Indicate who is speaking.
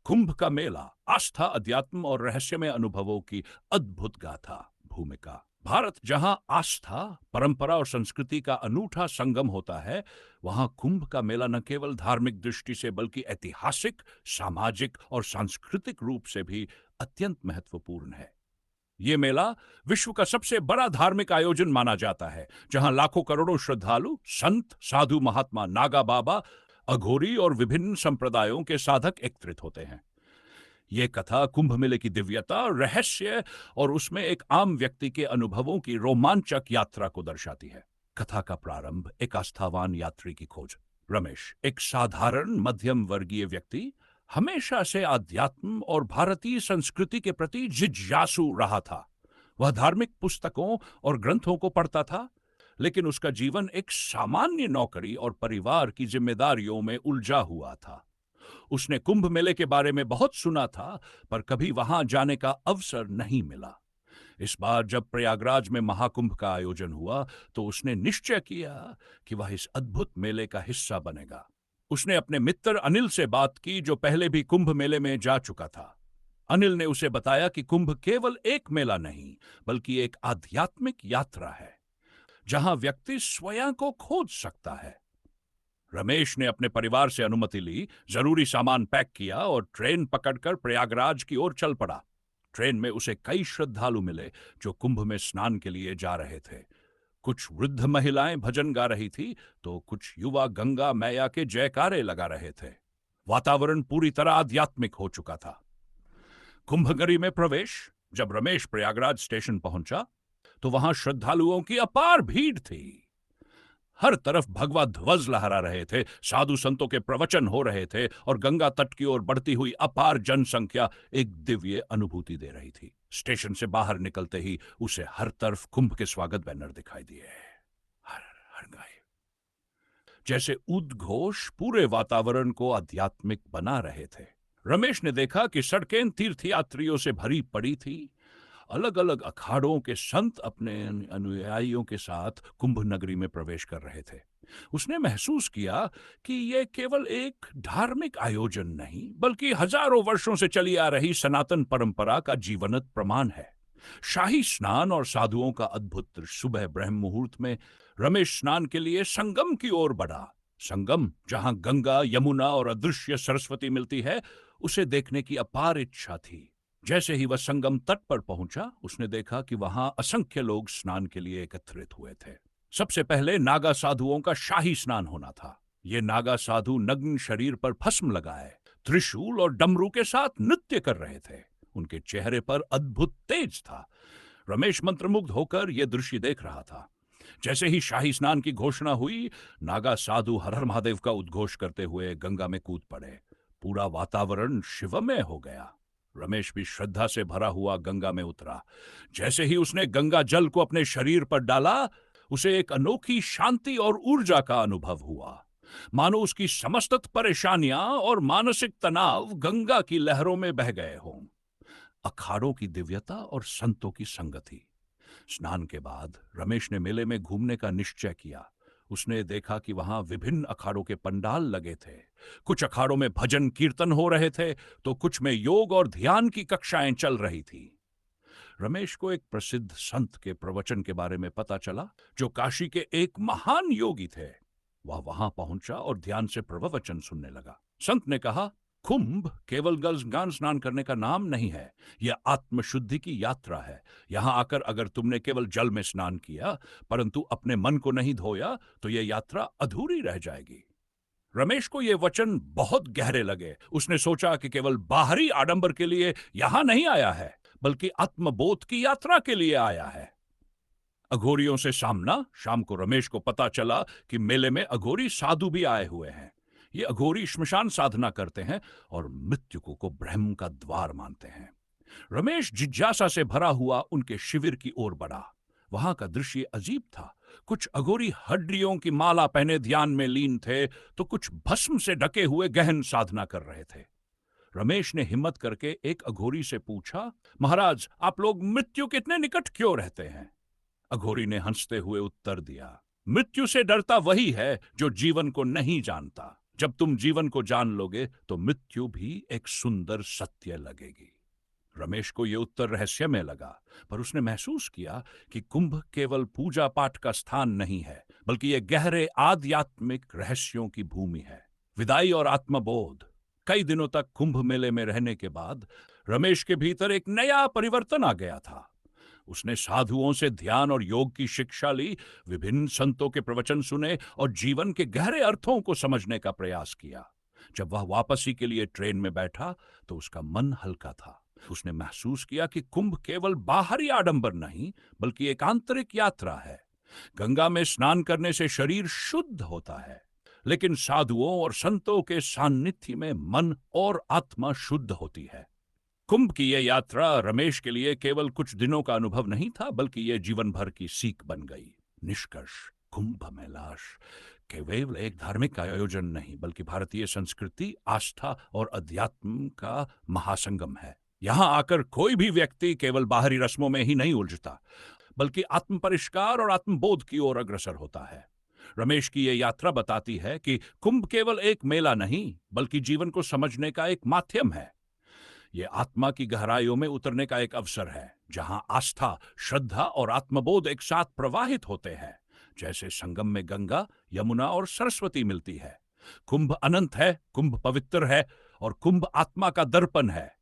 Speaker 1: कुंभ का मेला आस्था, अध्यात्म और रहस्यमय अनुभवों की अद्भुत गाथा। भूमिका भारत जहां आस्था, परंपरा और संस्कृति का अनूठा संगम होता है, वहां कुंभ का मेला न केवल धार्मिक दृष्टि से बल्कि ऐतिहासिक, सामाजिक और सांस्कृतिक रूप से भी अत्यंत महत्वपूर्ण है। ये मेला विश्व का सबसे बड़ा धार्मिक आयोजन माना जाता है, जहां लाखों करोड़ों श्रद्धालु, संत, साधु, महात्मा, नागा बाबा, अघोरी और विभिन्न संप्रदायों के साधक एकत्रित होते हैं। ये कथा कुंभ मेले की दिव्यता, रहस्य और उसमें एक आम व्यक्ति के अनुभवों की रोमांचक यात्रा को दर्शाती है। कथा का प्रारंभ एक आस्थावान यात्री की खोज। रमेश, एक साधारण मध्यम वर्गीय व्यक्ति, हमेशा से आध्यात्म और भारतीय संस्कृति के प्रति जिज्ञासु रहा था। वह धार्मिक पुस्तकों और ग्रंथों को पढ़ता था, लेकिन उसका जीवन एक सामान्य नौकरी और परिवार की जिम्मेदारियों में उलझा हुआ था। उसने कुंभ मेले के बारे में बहुत सुना था, पर कभी वहां जाने का अवसर नहीं मिला। इस बार जब प्रयागराज में महाकुंभ का आयोजन हुआ, तो उसने निश्चय किया कि वह इस अद्भुत मेले का हिस्सा बनेगा। उसने अपने मित्र अनिल से बात की, जो पहले भी कुंभ मेले में जा चुका था। अनिल ने उसे बताया कि कुंभ केवल एक मेला नहीं, बल्कि एक आध्यात्मिक यात्रा है, जहां व्यक्ति स्वयं को खोज सकता है। रमेश ने अपने परिवार से अनुमति ली, जरूरी सामान पैक किया और ट्रेन पकड़कर प्रयागराज की ओर चल पड़ा। ट्रेन में उसे कई श्रद्धालु मिले जो कुंभ में स्नान के लिए जा रहे थे। कुछ वृद्ध महिलाएं भजन गा रही थी, तो कुछ युवा गंगा मैया के जयकारे लगा रहे थे। वातावरण पूरी तरह आध्यात्मिक हो चुका था। कुंभनगरी में प्रवेश। जब रमेश प्रयागराज स्टेशन पहुंचा, तो वहां श्रद्धालुओं की अपार भीड़ थी। हर तरफ भगवा ध्वज लहरा रहे थे, साधु संतों के प्रवचन हो रहे थे और गंगा तट की ओर बढ़ती हुई अपार जनसंख्या एक दिव्य अनुभूति दे रही थी। स्टेशन से बाहर निकलते ही उसे हर तरफ कुंभ के स्वागत बैनर दिखाई दिए। हर हर गाय जैसे उद्घोष पूरे वातावरण को आध्यात्मिक बना रहे थे। रमेश ने देखा कि सड़कें तीर्थयात्रियों से भरी पड़ी थी। अलग अलग अखाड़ों के संत अपने अनुयायियों के साथ कुंभ नगरी में प्रवेश कर रहे थे। उसने महसूस किया कि यह केवल एक धार्मिक आयोजन नहीं, बल्कि हजारों वर्षों से चली आ रही सनातन परंपरा का जीवंत प्रमाण है। शाही स्नान और साधुओं का अद्भुत दृश्य। सुबह ब्रह्म मुहूर्त में रमेश स्नान के लिए संगम की ओर बढ़ा। संगम, जहां गंगा, यमुना और अदृश्य सरस्वती मिलती है, उसे देखने की अपार इच्छा थी। जैसे ही वह संगम तट पर पहुंचा, उसने देखा कि वहां असंख्य लोग स्नान के लिए एकत्रित हुए थे। सबसे पहले नागा साधुओं का शाही स्नान होना था। ये नागा साधु नग्न शरीर पर भस्म लगाए, त्रिशूल और डमरू के साथ नृत्य कर रहे थे। उनके चेहरे पर अद्भुत तेज था। रमेश मंत्रमुग्ध होकर यह दृश्य देख रहा था। जैसे ही शाही स्नान की घोषणा हुई, नागा साधु हर हर महादेव का उद्घोष करते हुए गंगा में कूद पड़े। पूरा वातावरण शिवमय हो गया। रमेश भी श्रद्धा से भरा हुआ गंगा में उतरा। जैसे ही उसने गंगा जल को अपने शरीर पर डाला, उसे एक अनोखी शांति और ऊर्जा का अनुभव हुआ, मानो उसकी समस्त परेशानियां और मानसिक तनाव गंगा की लहरों में बह गए हों। अखाड़ों की दिव्यता और संतों की संगति। स्नान के बाद रमेश ने मेले में घूमने का निश्चय किया। उसने देखा कि वहां विभिन्न अखाड़ों के पंडाल लगे थे। कुछ अखाड़ों में भजन कीर्तन हो रहे थे, तो कुछ में योग और ध्यान की कक्षाएं चल रही थी। रमेश को एक प्रसिद्ध संत के प्रवचन के बारे में पता चला, जो काशी के एक महान योगी थे। वह वहां पहुंचा और ध्यान से प्रवचन सुनने लगा। संत ने कहा, कुंभ केवल गंगा स्नान करने का नाम नहीं है, यह आत्मशुद्धि की यात्रा है। यहां आकर अगर तुमने केवल जल में स्नान किया, परंतु अपने मन को नहीं धोया, तो यह यात्रा अधूरी रह जाएगी। रमेश को यह वचन बहुत गहरे लगे। उसने सोचा कि केवल बाहरी आडंबर के लिए यहां नहीं आया है, बल्कि आत्मबोध की यात्रा के लिए आया है। अघोरियों से सामना। शाम को रमेश को पता चला कि मेले में अघोरी साधु भी आए हुए हैं। ये अघोरी श्मशान साधना करते हैं और मृत्यु को ब्रह्म का द्वार मानते हैं। रमेश जिज्ञासा से भरा हुआ उनके शिविर की ओर बढ़ा। वहां का दृश्य अजीब था। कुछ अघोरी हड्डियों की माला पहने ध्यान में लीन थे, तो कुछ भस्म से ढके हुए गहन साधना कर रहे थे। रमेश ने हिम्मत करके एक अघोरी से पूछा, महाराज, आप लोग मृत्यु के इतने निकट क्यों रहते हैं? अघोरी ने हंसते हुए उत्तर दिया, मृत्यु से डरता वही है जो जीवन को नहीं जानता। जब तुम जीवन को जान लोगे तो मृत्यु भी एक सुंदर सत्य लगेगी। रमेश को यह उत्तर रहस्यमय लगा, पर उसने महसूस किया कि कुंभ केवल पूजा पाठ का स्थान नहीं है, बल्कि यह गहरे आध्यात्मिक रहस्यों की भूमि है। विदाई और आत्मबोध। कई दिनों तक कुंभ मेले में रहने के बाद रमेश के भीतर एक नया परिवर्तन आ गया था। उसने साधुओं से ध्यान और योग की शिक्षा ली, विभिन्न संतों के प्रवचन सुने और जीवन के गहरे अर्थों को समझने का प्रयास किया। जब वह वापसी के लिए ट्रेन में बैठा तो उसका मन हल्का था। उसने महसूस किया कि कुंभ केवल बाहरी आडंबर नहीं, बल्कि एक आंतरिक यात्रा है। गंगा में स्नान करने से शरीर शुद्ध होता है, लेकिन साधुओं और संतों के सान्निध्य में मन और आत्मा शुद्ध होती है। कुंभ की यह यात्रा रमेश के लिए केवल कुछ दिनों का अनुभव नहीं था, बल्कि यह जीवन भर की सीख बन गई। निष्कर्ष, कुंभ मेला केवल एक धार्मिक आयोजन नहीं, बल्कि भारतीय संस्कृति, आस्था और अध्यात्म का महासंगम है। यहां आकर कोई भी व्यक्ति केवल बाहरी रस्मों में ही नहीं उलझता, बल्कि आत्म परिष्कार और आत्मबोध की ओर अग्रसर होता है। रमेश की यह यात्रा बताती है कि कुंभ केवल एक मेला नहीं, बल्कि जीवन को समझने का एक माध्यम है। यह आत्मा की गहराइयों में उतरने का एक अवसर है, जहां आस्था, श्रद्धा और आत्मबोध एक साथ प्रवाहित होते हैं, जैसे संगम में गंगा, यमुना और सरस्वती मिलती है। कुंभ अनंत है, कुंभ पवित्र है और कुंभ आत्मा का दर्पण है।